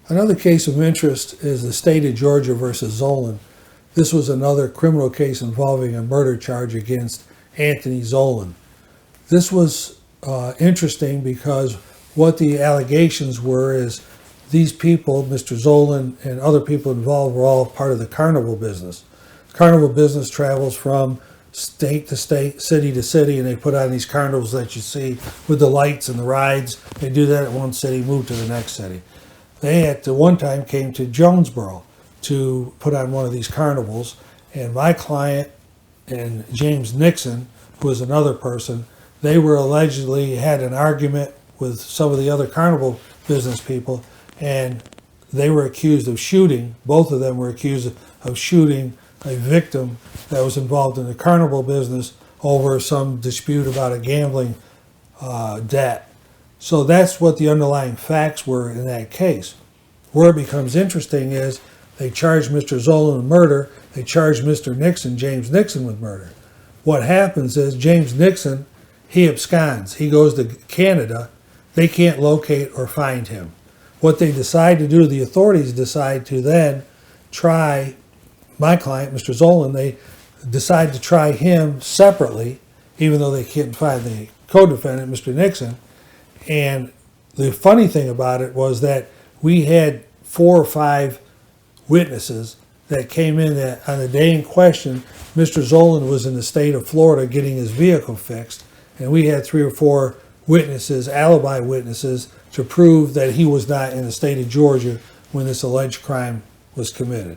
Another case of interest is the state of Georgia versus Zolun. This was another criminal case involving a murder charge against Anthony Zolun. This was interesting because what the allegations were is these people, Mr. Zolun and other people involved, were all part of the carnival business. Carnival business travels from state to state, city to city, and they put on these carnivals that you see with the lights and the rides. They do that at one city, move to the next city. They at one time came to Jonesboro to put on one of these carnivals, and my client and James Nixon, who was another person, they were allegedly had an argument with some of the other carnival business people, and they were accused of shooting. Both of them were accused of shooting a victim that was involved in the carnival business over some dispute about a gambling debt. So that's what the underlying facts were in that case. Where it becomes interesting is they charged Mr. Zolun with murder. They charged Mr. Nixon, James Nixon, with murder. What happens is James Nixon, he absconds. He goes to Canada. They can't locate or find him. What they decide to do, the authorities decide to then try my client, Mr. Zolun. They decide to try him separately, even though they can't find the co-defendant, Mr. Nixon. And the funny thing about it was that we had 4 or 5 witnesses that came in that on the day in question, Mr. Zolun was in the state of Florida getting his vehicle fixed, and we had 3 or 4 witnesses, alibi witnesses, to prove that he was not in the state of Georgia when this alleged crime was committed.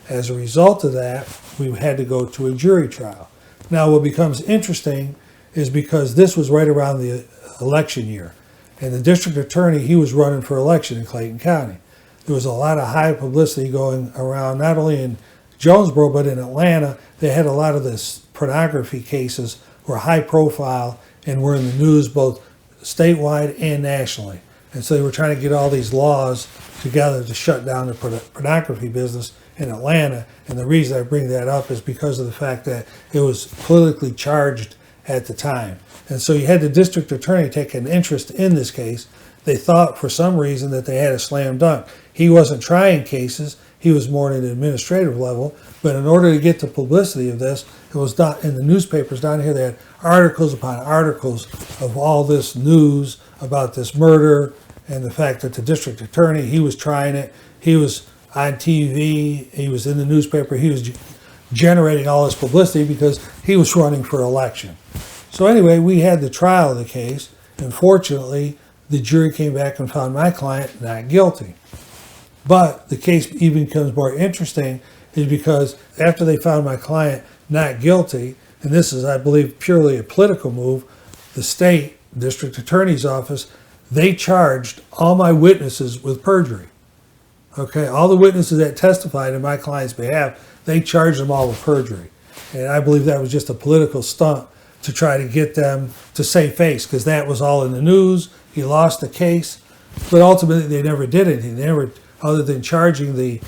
As a result of that, we had to go to a jury trial. Now, what becomes interesting is because this was right around the election year, and the district attorney, he was running for election in Clayton County. There was a lot of high publicity going around, not only in Jonesboro, but in Atlanta. They had a lot of this pornography cases were high profile and were in the news both statewide and nationally. And so they were trying to get all these laws together to shut down the pornography business in Atlanta. And the reason I bring that up is because of the fact that it was politically charged at the time. And so you had the district attorney take an interest in this case. They thought for some reason that they had a slam dunk. He wasn't trying cases. He was more at an administrative level. But in order to get the publicity of this, it was not in the newspapers down here. They had articles upon articles of all this news about this murder and the fact that the district attorney, he was trying it. He was on TV. He was in the newspaper. He was generating all this publicity because he was running for election. So anyway, we had the trial of the case. And fortunately, the jury came back and found my client not guilty. But the case even becomes more interesting is because after they found my client not guilty, and this is, I believe, purely a political move, the state district attorney's office, they charged all my witnesses with perjury. Okay, all the witnesses that testified in my client's behalf, they charged them all with perjury. And I believe that was just a political stunt to try to get them to save face, because that was all in the news. He lost the case, but ultimately they never did anything. They never, other than charging the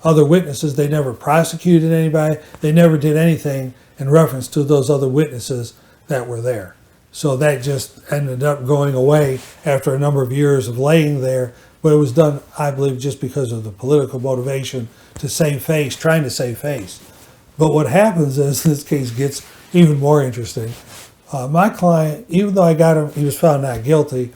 other witnesses, they never prosecuted anybody. They never did anything in reference to those other witnesses that were there. So that just ended up going away after a number of years of laying there. But it was done, I believe, just because of the political motivation to save face, trying to save face. But what happens is this case gets even more interesting. My client, even though I got him, he was found not guilty,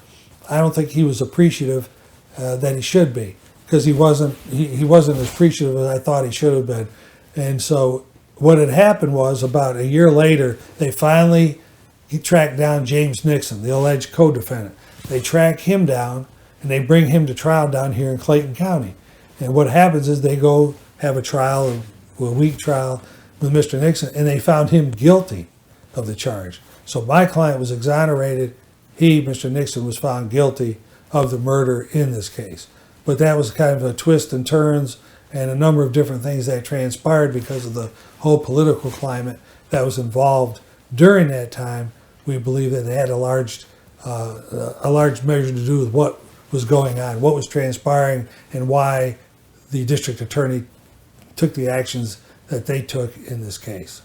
I don't think he was appreciative that he should be, because he wasn't as appreciative as I thought he should have been. And so what had happened was about a year later, they finally tracked down James Nixon, the alleged co-defendant. They track him down and they bring him to trial down here in Clayton County. And what happens is they go have a trial, a week trial with Mr. Nixon, and they found him guilty of the charge. So my client was exonerated. He, Mr. Nixon, was found guilty of the murder in this case. But that was kind of a twist and turns and a number of different things that transpired because of the whole political climate that was involved during that time. We believe that they had a large measure to do with what was going on, what was transpiring, and why the district attorney took the actions that they took in this case.